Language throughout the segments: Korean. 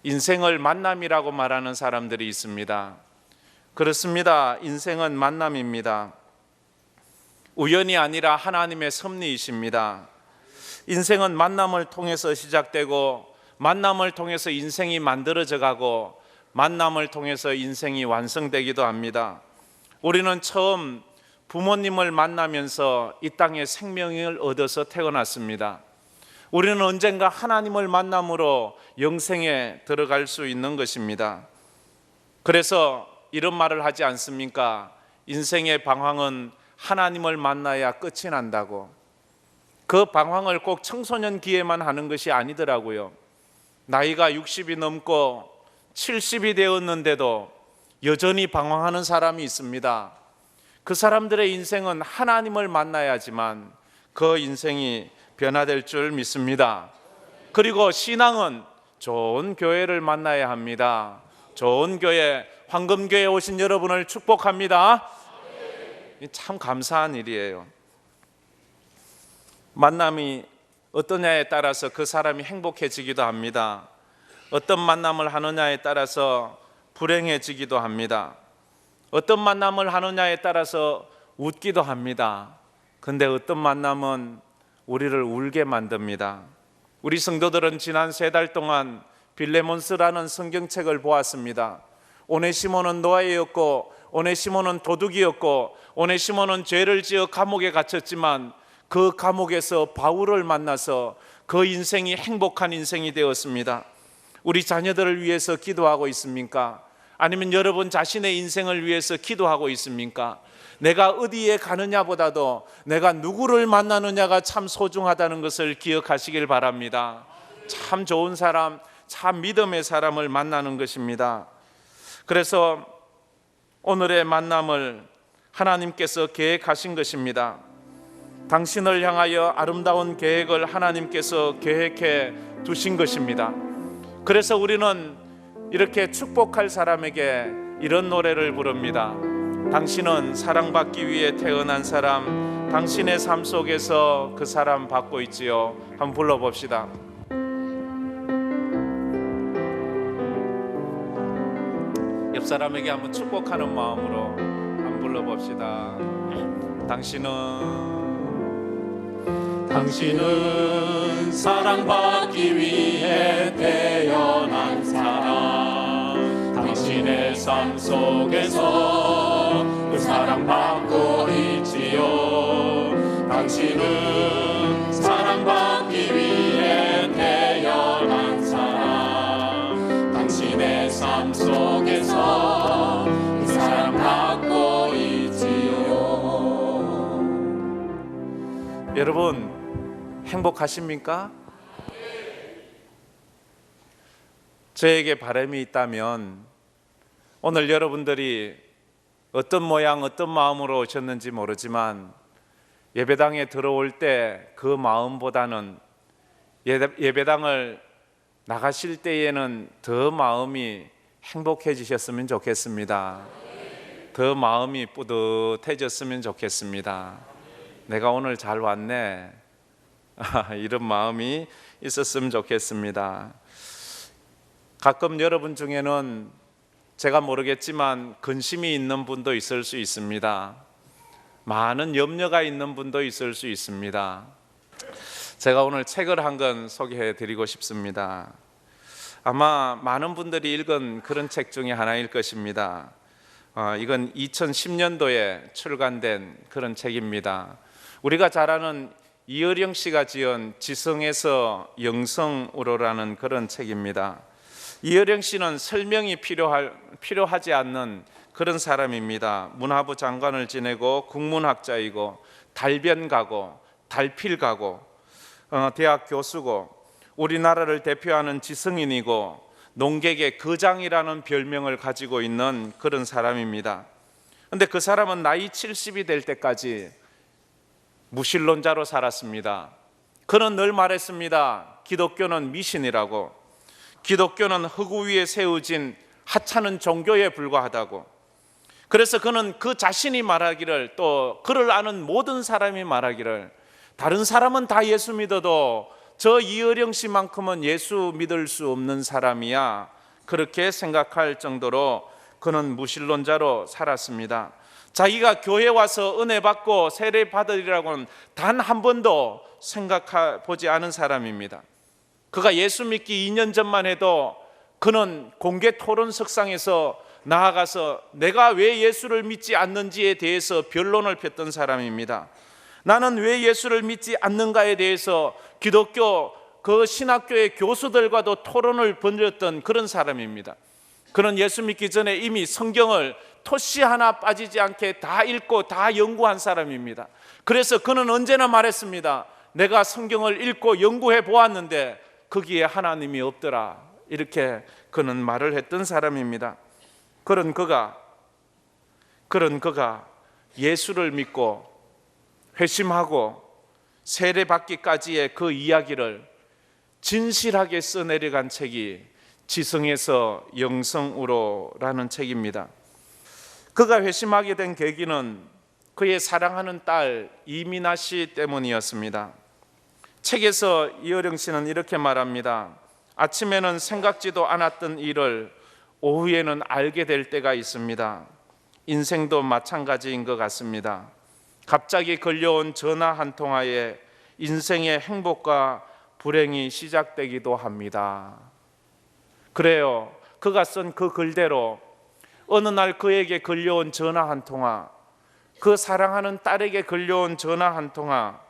인생을 만남이라고 말하는 사람들이 있습니다. 그렇습니다. 인생은 만남입니다. 우연이 아니라 하나님의 섭리이십니다. 인생은 만남을 통해서 시작되고, 만남을 통해서 인생이 만들어져 가고, 만남을 통해서 인생이 완성되기도 합니다. 우리는 처음 부모님을 만나면서 이 땅에 생명을 얻어서 태어났습니다. 우리는 언젠가 하나님을 만남으로 영생에 들어갈 수 있는 것입니다. 그래서 이런 말을 하지 않습니까? 인생의 방황은 하나님을 만나야 끝이 난다고. 그 방황을 꼭 청소년기에만 하는 것이 아니더라고요. 나이가 60이 넘고 70이 되었는데도 여전히 방황하는 사람이 있습니다. 그 사람들의 인생은 하나님을 만나야지만 그 인생이 변화될 줄 믿습니다. 그리고 신앙은 좋은 교회를 만나야 합니다. 좋은 교회, 황금교회에 오신 여러분을 축복합니다. 참 감사한 일이에요. 만남이 어떠냐에 따라서 그 사람이 행복해지기도 합니다. 어떤 만남을 하느냐에 따라서 불행해지기도 합니다. 어떤 만남을 하느냐에 따라서 웃기도 합니다. 근데 어떤 만남은 우리를 울게 만듭니다. 우리 성도들은 지난 3달 동안 빌레몬스라는 성경책을 보았습니다. 오네시모는 노아였고, 오네시모는 도둑이었고, 오네시모는 죄를 지어 감옥에 갇혔지만 그 감옥에서 바울을 만나서 그 인생이 행복한 인생이 되었습니다. 우리 자녀들을 위해서 기도하고 있습니까? 아니면 여러분 자신의 인생을 위해서 기도하고 있습니까? 내가 어디에 가느냐보다도 내가 누구를 만나느냐가 참 소중하다는 것을 기억하시길 바랍니다. 참 좋은 사람, 참 믿음의 사람을 만나는 것입니다. 그래서 오늘의 만남을 하나님께서 계획하신 것입니다. 당신을 향하여 아름다운 계획을 하나님께서 계획해 두신 것입니다. 그래서 우리는 이렇게 축복할 사람에게 이런 노래를 부릅니다. 당신은 사랑받기 위해 태어난 사람, 당신의 삶 속에서 그 사람 받고 있지요. 한번 불러봅시다. 옆 사람에게 한번 축복하는 마음으로 한번 불러봅시다. 당신은 사랑받기 위해 태어난 사람, 당신의 삶 속에서 그 사랑받고 있지요. 당신은 사랑받기 위해 태어난 사람, 당신의 삶 속에서 그 사랑받고 있지요. 여러분 행복하십니까? 저에게 바람이 있다면 오늘 여러분들이 어떤 모양 어떤 마음으로 오셨는지 모르지만 예배당에 들어올 때 그 마음보다는 예배당을 나가실 때에는 더 마음이 행복해지셨으면 좋겠습니다. 더 마음이 뿌듯해졌으면 좋겠습니다. 내가 오늘 잘 왔네, 이런 마음이 있었으면 좋겠습니다. 가끔 여러분 중에는 제가 모르겠지만 근심이 있는 분도 있을 수 있습니다. 많은 염려가 있는 분도 있을 수 있습니다. 제가 오늘 책을 한 권 소개해 드리고 싶습니다. 아마 많은 분들이 읽은 그런 책 중에 하나일 것입니다. 이건 2010년도에 출간된 그런 책입니다. 우리가 잘 아는 이어령 씨가 지은 지성에서 영성으로라는 그런 책입니다. 이어령 씨는 설명이 필요하지 않는 그런 사람입니다. 문화부 장관을 지내고 국문학자이고 달변가고 달필가고 대학 교수고 우리나라를 대표하는 지성인이고 농객의 거장이라는 별명을 가지고 있는 그런 사람입니다. 그런데 그 사람은 나이 70이 될 때까지 무신론자로 살았습니다. 그는 늘 말했습니다. 기독교는 미신이라고, 기독교는 흙 위에 세워진 하찮은 종교에 불과하다고. 그래서 그는 그 자신이 말하기를, 또 그를 아는 모든 사람이 말하기를, 다른 사람은 다 예수 믿어도 저 이어령 씨만큼은 예수 믿을 수 없는 사람이야, 그렇게 생각할 정도로 그는 무신론자로 살았습니다. 자기가 교회 와서 은혜 받고 세례 받으리라고는 단 한 번도 생각해 보지 않은 사람입니다. 그가 예수 믿기 2년 전만 해도 그는 공개 토론석상에서 나아가서 내가 왜 예수를 믿지 않는지에 대해서 변론을 폈던 사람입니다. 나는 왜 예수를 믿지 않는가에 대해서 기독교 그 신학교의 교수들과도 토론을 벌였던 그런 사람입니다. 그는 예수 믿기 전에 이미 성경을 토시 하나 빠지지 않게 다 읽고 다 연구한 사람입니다. 그래서 그는 언제나 말했습니다. 내가 성경을 읽고 연구해 보았는데 거기에 하나님이 없더라, 이렇게 그는 말을 했던 사람입니다. 그런 그가 예수를 믿고 회심하고 세례받기까지의 그 이야기를 진실하게 써내려간 책이 지성에서 영성으로라는 책입니다. 그가 회심하게 된 계기는 그의 사랑하는 딸 이민아 씨 때문이었습니다. 책에서 이어령 씨는 이렇게 말합니다. 아침에는 생각지도 않았던 일을 오후에는 알게 될 때가 있습니다. 인생도 마찬가지인 것 같습니다. 갑자기 걸려온 전화 한 통화에 인생의 행복과 불행이 시작되기도 합니다. 그래요. 그가 쓴 그 글대로 어느 날 그에게 걸려온 전화 한 통화, 그 사랑하는 딸에게 걸려온 전화 한 통화,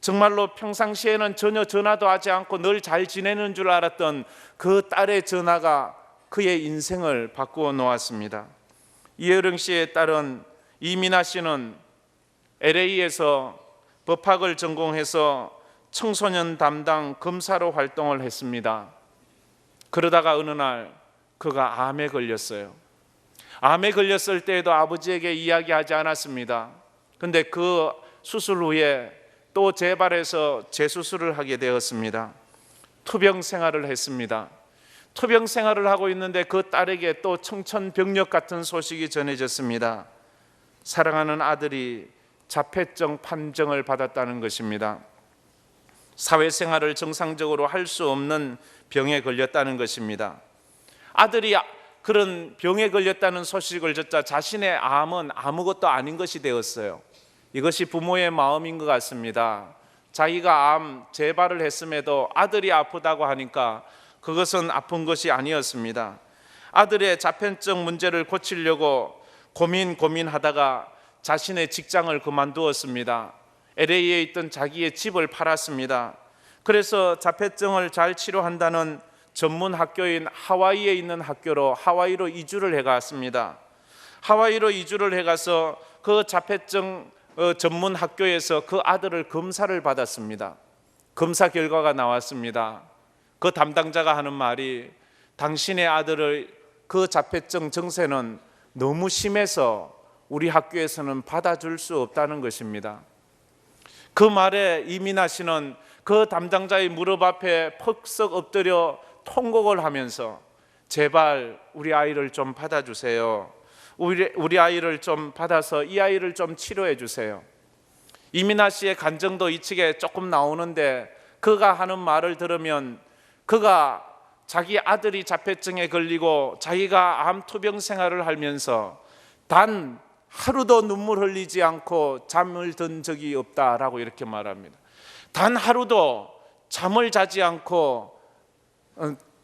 정말로 평상시에는 전혀 전화도 하지 않고 늘 잘 지내는 줄 알았던 그 딸의 전화가 그의 인생을 바꾸어 놓았습니다. 이어령 씨의 딸은 이민아 씨는 LA에서 법학을 전공해서 청소년 담당 검사로 활동을 했습니다. 그러다가 어느 날 그가 암에 걸렸어요. 암에 걸렸을 때에도 아버지에게 이야기하지 않았습니다. 근데 그 수술 후에 또 재발해서 재수술을 하게 되었습니다. 투병 생활을 했습니다. 투병 생활을 하고 있는데 그 딸에게 또 청천벽력 같은 소식이 전해졌습니다. 사랑하는 아들이 자폐증 판정을 받았다는 것입니다. 사회생활을 정상적으로 할 수 없는 병에 걸렸다는 것입니다. 아들이 그런 병에 걸렸다는 소식을 듣자 자신의 암은 아무것도 아닌 것이 되었어요. 이것이 부모의 마음인 것 같습니다. 자기가 암 재발을 했음에도 아들이 아프다고 하니까 그것은 아픈 것이 아니었습니다. 아들의 자폐증 문제를 고치려고 고민하다가 자신의 직장을 그만두었습니다. LA에 있던 자기의 집을 팔았습니다. 그래서 자폐증을 잘 치료한다는 전문 학교인 하와이에 있는 학교로 하와이로 이주를 해갔습니다. 하와이로 이주를 해가서 그 자폐증 전문 학교에서 그 아들을 검사를 받았습니다. 검사 결과가 나왔습니다. 그 담당자가 하는 말이 당신의 아들의 그 자폐증 증세는 너무 심해서 우리 학교에서는 받아줄 수 없다는 것입니다. 그 말에 이민아 씨는 그 담당자의 무릎 앞에 퍽썩 엎드려 통곡을 하면서 제발 우리 아이를 좀 받아주세요. 우리 아이를 좀 받아서 이 아이를 좀 치료해 주세요. 이민아 씨의 간정도 이 책에 조금 나오는데 그가 하는 말을 들으면 그가 자기 아들이 자폐증에 걸리고 자기가 암 투병 생활을 하면서 단 하루도 눈물 흘리지 않고 잠을 든 적이 없다라고 이렇게 말합니다. 단 하루도 잠을 자지 않고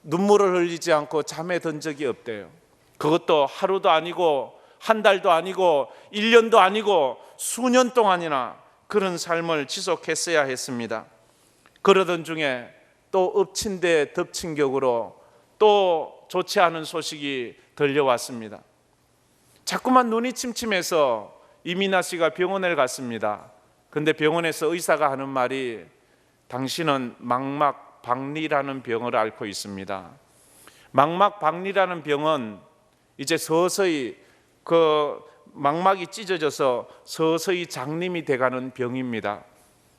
눈물을 흘리지 않고 잠에 든 적이 없대요. 그것도 하루도 아니고 한 달도 아니고 1년도 아니고 수년 동안이나 그런 삶을 지속했어야 했습니다. 그러던 중에 또 엎친 데 덮친 격으로 또 좋지 않은 소식이 들려왔습니다. 자꾸만 눈이 침침해서 이민아 씨가 병원에 갔습니다. 근데 병원에서 의사가 하는 말이 당신은 망막박리라는 병을 앓고 있습니다. 망막박리라는 병은 이제 서서히 그 망막이 찢어져서 서서히 장님이 돼가는 병입니다.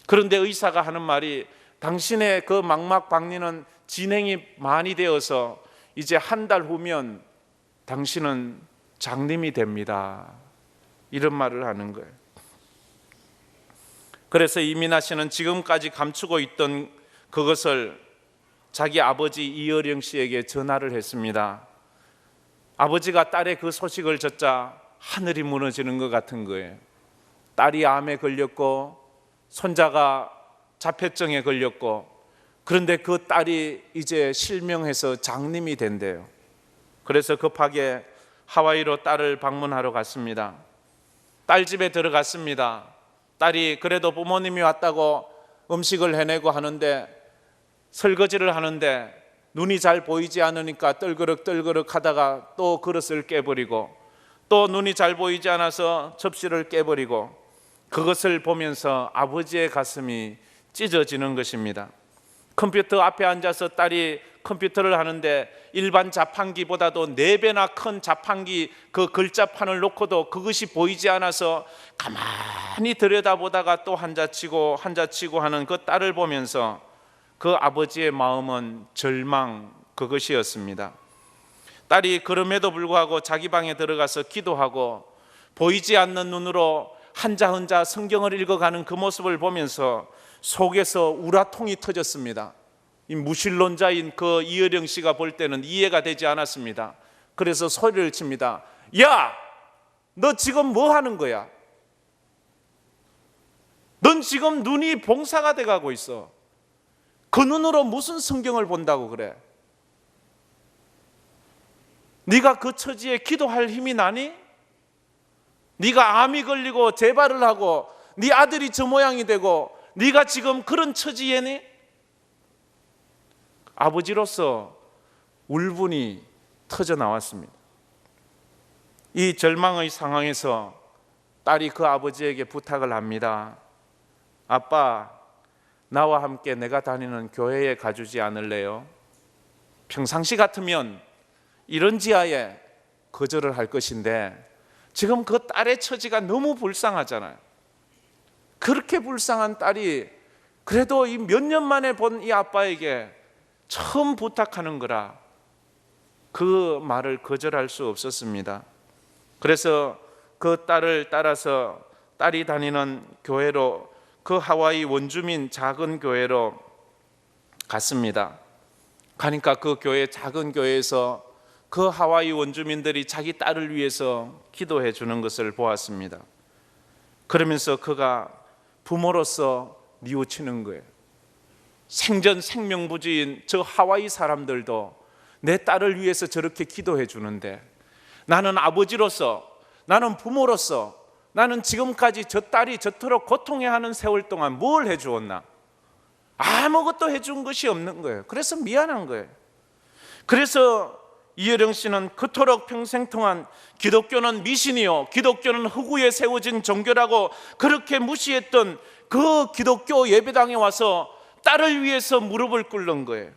그런데 의사가 하는 말이 당신의 그 망막박리는 진행이 많이 되어서 이제 한 달 후면 당신은 장님이 됩니다. 이런 말을 하는 거예요. 그래서 이민아 씨는 지금까지 감추고 있던 그것을 자기 아버지 이어령 씨에게 전화를 했습니다. 아버지가 딸의 그 소식을 듣자 하늘이 무너지는 것 같은 거예요. 딸이 암에 걸렸고 손자가 자폐증에 걸렸고, 그런데 그 딸이 이제 실명해서 장님이 된대요. 그래서 급하게 하와이로 딸을 방문하러 갔습니다. 딸 집에 들어갔습니다. 딸이 그래도 부모님이 왔다고 음식을 해내고 하는데, 설거지를 하는데 눈이 잘 보이지 않으니까 떨그럭 하다가 또 그릇을 깨버리고, 또 눈이 잘 보이지 않아서 접시를 깨버리고, 그것을 보면서 아버지의 가슴이 찢어지는 것입니다. 컴퓨터 앞에 앉아서 딸이 컴퓨터를 하는데 일반 자판기보다도 4배나 큰 자판기 그 글자판을 놓고도 그것이 보이지 않아서 가만히 들여다보다가 또 한자치고 하는 그 딸을 보면서 그 아버지의 마음은 절망, 그것이었습니다. 딸이 그럼에도 불구하고 자기 방에 들어가서 기도하고 보이지 않는 눈으로 한자 성경을 읽어가는 그 모습을 보면서 속에서 우라통이 터졌습니다. 이 무신론자인 그 이어령 씨가 볼 때는 이해가 되지 않았습니다. 그래서 소리를 칩니다. 야! 너 지금 뭐 하는 거야? 넌 지금 눈이 봉사가 돼가고 있어. 그 눈으로 무슨 성경을 본다고 그래? 네가 그 처지에 기도할 힘이 나니? 네가 암이 걸리고 재발을 하고 네 아들이 저 모양이 되고 네가 지금 그런 처지에니? 아버지로서 울분이 터져 나왔습니다. 이 절망의 상황에서 딸이 그 아버지에게 부탁을 합니다. 아빠, 나와 함께 내가 다니는 교회에 가주지 않을래요? 평상시 같으면 이런 지하에 거절을 할 것인데 지금 그 딸의 처지가 너무 불쌍하잖아요. 그렇게 불쌍한 딸이 그래도 이 몇 년 만에 본 이 아빠에게 처음 부탁하는 거라 그 말을 거절할 수 없었습니다. 그래서 그 딸을 따라서 딸이 다니는 교회로, 그 하와이 원주민 작은 교회로 갔습니다. 가니까 그 교회, 작은 교회에서 그 하와이 원주민들이 자기 딸을 위해서 기도해 주는 것을 보았습니다. 그러면서 그가 부모로서 뉘우치는 거예요. 생전 생명부지인 저 하와이 사람들도 내 딸을 위해서 저렇게 기도해 주는데 나는 아버지로서, 나는 부모로서, 나는 지금까지 저 딸이 저토록 고통해하는 세월 동안 뭘 해주었나? 아무것도 해준 것이 없는 거예요. 그래서 미안한 거예요. 그래서 이어령 씨는 그토록 평생 동안 기독교는 미신이요, 기독교는 흑우에 세워진 종교라고 그렇게 무시했던 그 기독교 예배당에 와서 딸을 위해서 무릎을 꿇는 거예요.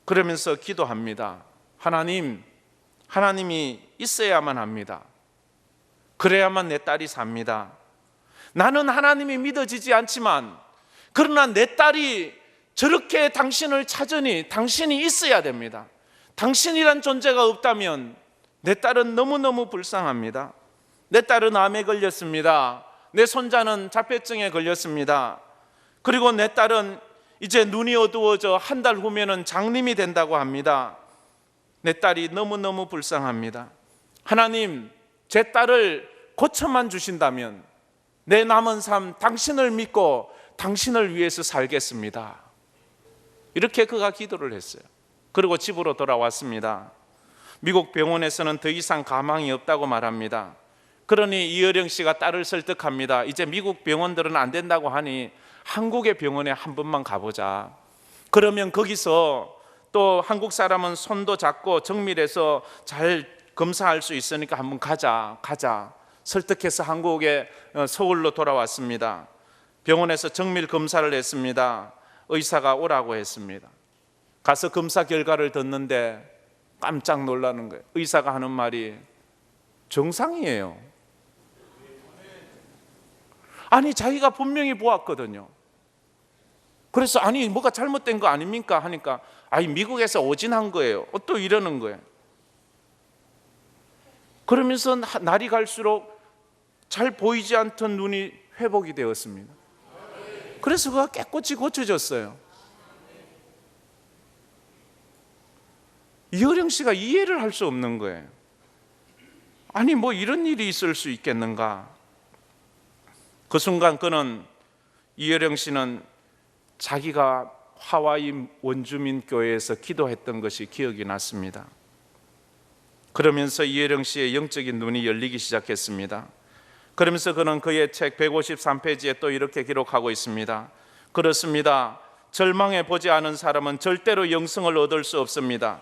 그러면서 기도합니다. 하나님이 있어야만 합니다. 그래야만 내 딸이 삽니다. 나는 하나님이 믿어지지 않지만 그러나 내 딸이 저렇게 당신을 찾으니 당신이 있어야 됩니다. 당신이란 존재가 없다면 내 딸은 너무너무 불쌍합니다. 내 딸은 암에 걸렸습니다. 내 손자는 자폐증에 걸렸습니다. 그리고 내 딸은 이제 눈이 어두워져 한 달 후면은 장님이 된다고 합니다. 내 딸이 너무너무 불쌍합니다. 하나님, 제 딸을 고쳐만 주신다면 내 남은 삶 당신을 믿고 당신을 위해서 살겠습니다. 이렇게 그가 기도를 했어요. 그리고 집으로 돌아왔습니다. 미국 병원에서는 더 이상 가망이 없다고 말합니다. 그러니 이어령 씨가 딸을 설득합니다. 이제 미국 병원들은 안 된다고 하니 한국의 병원에 한 번만 가보자. 그러면 거기서 또 한국 사람은 손도 작고 정밀해서 잘 검사할 수 있으니까 한번 가자. 설득해서 한국에 서울로 돌아왔습니다. 병원에서 정밀 검사를 했습니다. 의사가 오라고 했습니다. 가서 검사 결과를 듣는데 깜짝 놀라는 거예요. 의사가 하는 말이 정상이에요. 아니, 자기가 분명히 보았거든요. 그래서 아니, 뭐가 잘못된 거 아닙니까? 하니까 아니, 미국에서 오진한 거예요. 또 이러는 거예요. 그러면서 날이 갈수록 잘 보이지 않던 눈이 회복이 되었습니다. 그래서 그가 깨끗이 고쳐졌어요. 이어령 씨가 이해를 할 수 없는 거예요. 아니 뭐 이런 일이 있을 수 있겠는가. 그 순간 그는, 이어령 씨는 자기가 하와이 원주민 교회에서 기도했던 것이 기억이 났습니다. 그러면서 이어령 씨의 영적인 눈이 열리기 시작했습니다. 그러면서 그는 그의 책 153페이지에 또 이렇게 기록하고 있습니다. 그렇습니다. 절망해 보지 않은 사람은 절대로 영생을 얻을 수 없습니다.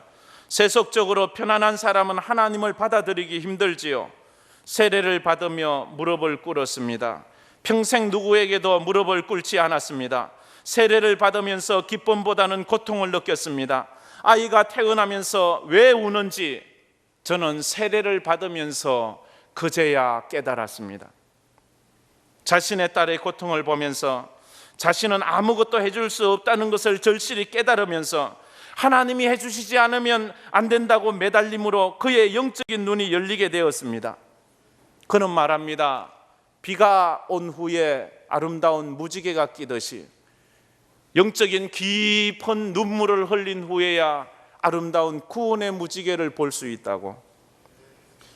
세속적으로 편안한 사람은 하나님을 받아들이기 힘들지요. 세례를 받으며 무릎을 꿇었습니다. 평생 누구에게도 무릎을 꿇지 않았습니다. 세례를 받으면서 기쁨보다는 고통을 느꼈습니다. 아이가 태어나면서 왜 우는지 저는 세례를 받으면서 그제야 깨달았습니다. 자신의 딸의 고통을 보면서 자신은 아무것도 해줄 수 없다는 것을 절실히 깨달으면서 하나님이 해주시지 않으면 안 된다고 매달림으로 그의 영적인 눈이 열리게 되었습니다. 그는 말합니다. 비가 온 후에 아름다운 무지개가 끼듯이 영적인 깊은 눈물을 흘린 후에야 아름다운 구원의 무지개를 볼 수 있다고.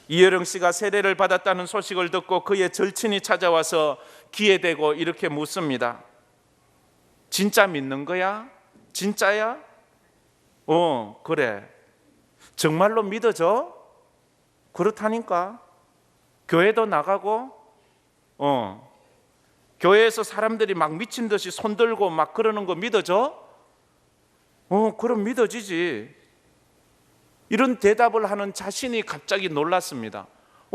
이어령 씨가 세례를 받았다는 소식을 듣고 그의 절친이 찾아와서 귀에 대고 이렇게 묻습니다. 진짜 믿는 거야? 진짜야? 그래. 정말로 믿어져? 그렇다니까. 교회도 나가고 교회에서 사람들이 막 미친 듯이 손들고 막 그러는 거 믿어져? 그럼 믿어지지. 이런 대답을 하는 자신이 갑자기 놀랐습니다.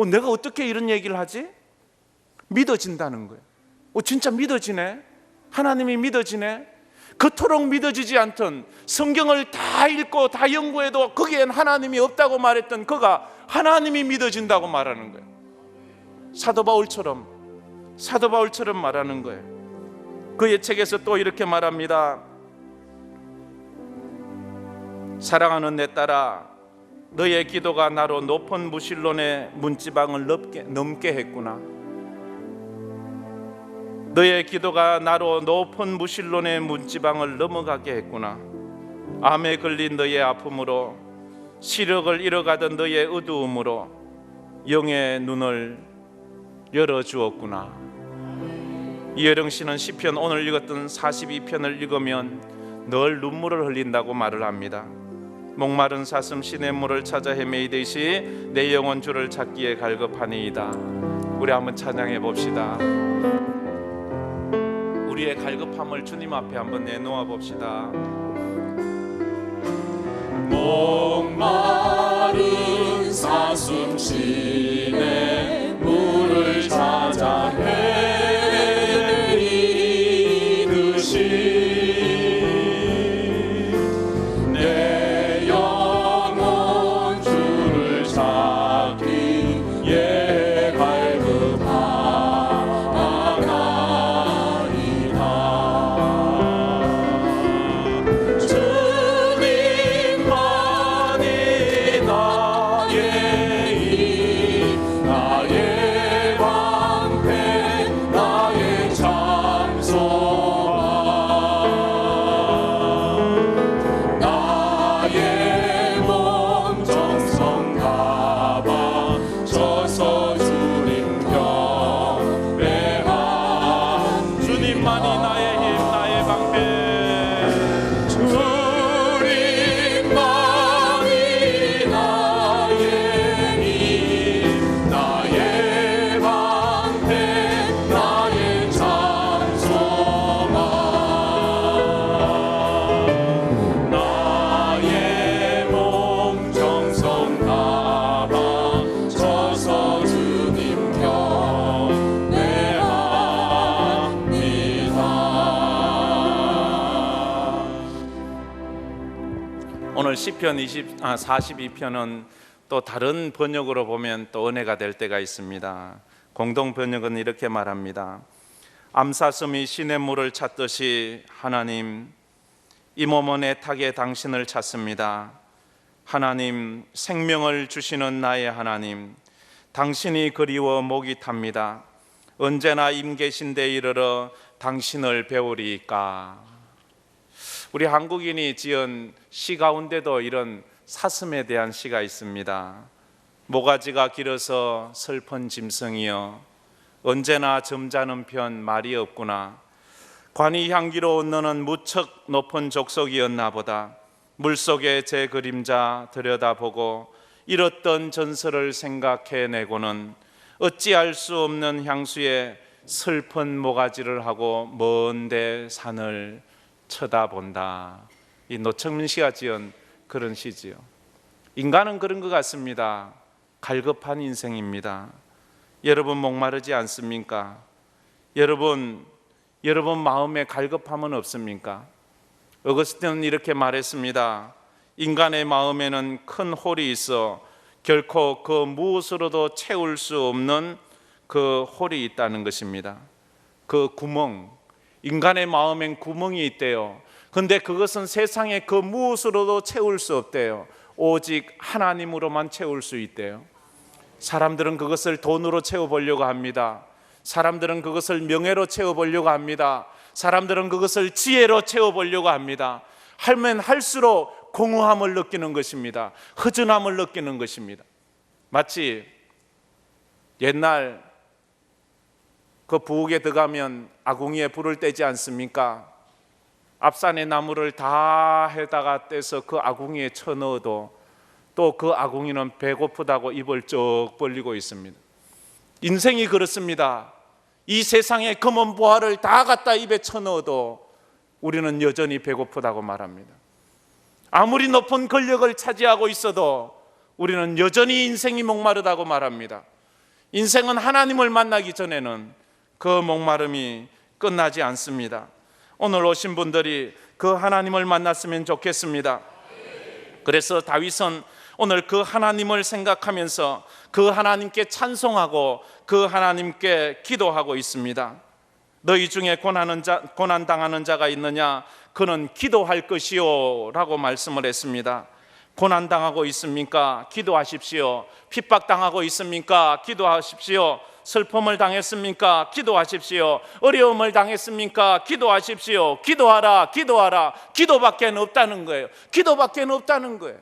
내가 어떻게 이런 얘기를 하지? 믿어진다는 거예요. 진짜 믿어지네. 하나님이 믿어지네. 그토록 믿어지지 않던, 성경을 다 읽고 다 연구해도 거기엔 하나님이 없다고 말했던 그가 하나님이 믿어진다고 말하는 거예요. 사도 바울처럼 말하는 거예요. 그의 책에서 또 이렇게 말합니다. 사랑하는 내 딸아, 너의 기도가 나로 높은 무실론의 문지방을 넘게 했구나. 너의 기도가 나로 높은 무실론의 문지방을 넘어가게 했구나. 암에 걸린 너의 아픔으로, 시력을 잃어가던 너의 어두움으로 영의 눈을 열어주었구나. 이어령 씨는 시편, 오늘 읽었던 42편을 읽으면 늘 눈물을 흘린다고 말을 합니다. 목마른 사슴 시냇물을 찾아 헤매이듯이 내 영혼 주를 찾기에 갈급하니이다. 우리 한번 찬양해 봅시다. 우리의 갈급함을 주님 앞에 한번 내놓아 봅시다. 목마른 사슴 시냇물을 찾아 헤매이듯이 내 영혼 주를 찾기에 갈급하나이다. 주님만이 나의 힘, 나의 방패, 나의 참소망, 나의 몸 정성 다바 서서 주님 경배함. 주님만이 나의 힘, 나의 방패. 주님만이 나의 힘, 나의 방패, 나의 찬송함, 나의 몸 정성 다바 서서 주님 경배합니다. 오늘 시편 42편은 또 다른 번역으로 보면 또 은혜가 될 때가 있습니다. 공동 번역은 이렇게 말합니다. 암사슴이 시냇물을 찾듯이 하나님, 이 몸은 애타게 당신을 찾습니다. 하나님, 생명을 주시는 나의 하나님, 당신이 그리워 목이 탑니다. 언제나 임 계신 데 이르러 당신을 배우리이까. 우리 한국인이 지은 시 가운데도 이런 사슴에 대한 시가 있습니다. 모가지가 길어서 슬픈 짐승이여 언제나 점잖은 편 말이 없구나. 관이 향기로운 너는 무척 높은 족속이었나 보다. 물속에 제 그림자 들여다보고 잃었던 전설을 생각해내고는 어찌할 수 없는 향수에 슬픈 모가지를 하고 먼데 산을 쳐다본다. 이 노청민 씨가 지은 그런 시지요. 인간은 그런 것 같습니다. 갈급한 인생입니다. 여러분 목마르지 않습니까? 여러분 마음에 갈급함은 없습니까? 어거스틴은 이렇게 말했습니다. 인간의 마음에는 큰 홀이 있어 결코 그 무엇으로도 채울 수 없는 그 홀이 있다는 것입니다. 그 구멍, 인간의 마음엔 구멍이 있대요. 근데 그것은 세상의 그 무엇으로도 채울 수 없대요. 오직 하나님으로만 채울 수 있대요. 사람들은 그것을 돈으로 채워보려고 합니다. 사람들은 그것을 명예로 채워보려고 합니다. 사람들은 그것을 지혜로 채워보려고 합니다. 하면 할수록 공허함을 느끼는 것입니다. 허전함을 느끼는 것입니다. 마치 옛날 그 부엌에 들어가면 아궁이에 불을 떼지 않습니까? 앞산의 나무를 다 해다가 떼서 그 아궁이에 쳐넣어도 또 그 아궁이는 배고프다고 입을 쩍 벌리고 있습니다. 인생이 그렇습니다. 이 세상의 검은 보화를 다 갖다 입에 쳐넣어도 우리는 여전히 배고프다고 말합니다. 아무리 높은 권력을 차지하고 있어도 우리는 여전히 인생이 목마르다고 말합니다. 인생은 하나님을 만나기 전에는 그 목마름이 끝나지 않습니다. 오늘 오신 분들이 그 하나님을 만났으면 좋겠습니다. 그래서 다윗은 오늘 그 하나님을 생각하면서 그 하나님께 찬송하고 그 하나님께 기도하고 있습니다. 너희 중에 고난당하는 자가 있느냐? 그는 기도할 것이요 라고 말씀을 했습니다. 고난당하고 있습니까? 기도하십시오. 핍박당하고 있습니까? 기도하십시오. 슬픔을 당했습니까? 기도하십시오. 어려움을 당했습니까? 기도하십시오. 기도하라, 기도하라. 기도밖에 없다는 거예요. 기도밖에 없다는 거예요.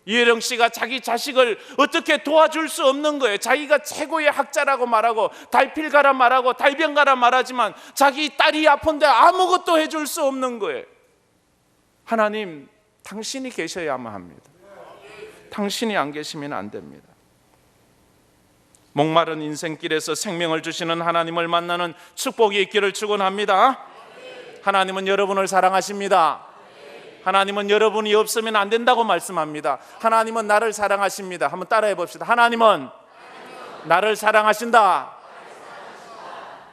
이혜령 씨가 자기 자식을 어떻게 도와줄 수 없는 거예요. 자기가 최고의 학자라고 말하고 달필가라 말하고 달변가라 말하지만 자기 딸이 아픈데 아무것도 해줄 수 없는 거예요. 하나님, 당신이 계셔야만 합니다. 당신이 안 계시면 안 됩니다. 목마른 인생길에서 생명을 주시는 하나님을 만나는 축복이 있기를 축원합니다. 하나님은 여러분을 사랑하십니다. 하나님은 여러분이 없으면 안 된다고 말씀합니다. 하나님은 나를 사랑하십니다. 한번 따라해 봅시다. 하나님은 나를 사랑하신다.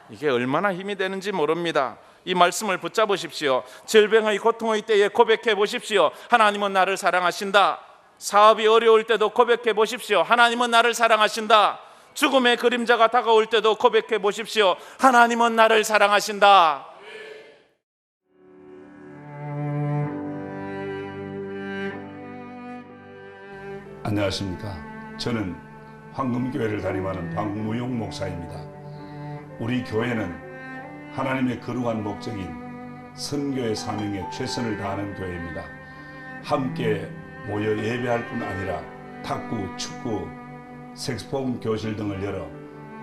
이게 얼마나 힘이 되는지 모릅니다. 이 말씀을 붙잡으십시오. 질병의 고통의 때에 고백해 보십시오. 하나님은 나를 사랑하신다. 사업이 어려울 때도 고백해 보십시오. 하나님은 나를 사랑하신다. 죽음의 그림자가 다가올 때도 고백해 보십시오. 하나님은 나를 사랑하신다. 안녕하십니까. 저는 황금교회를 담임하는 박무용 목사입니다. 우리 교회는 하나님의 거룩한 목적인 선교의 사명에 최선을 다하는 교회입니다. 함께 모여 예배할 뿐 아니라 탁구, 축구, 색소폰 교실 등을 열어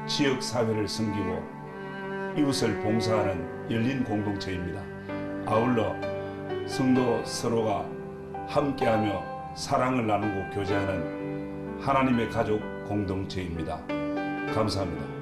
지역사회를 섬기고 이웃을 봉사하는 열린 공동체입니다. 아울러 성도 서로가 함께하며 사랑을 나누고 교제하는 하나님의 가족 공동체입니다. 감사합니다.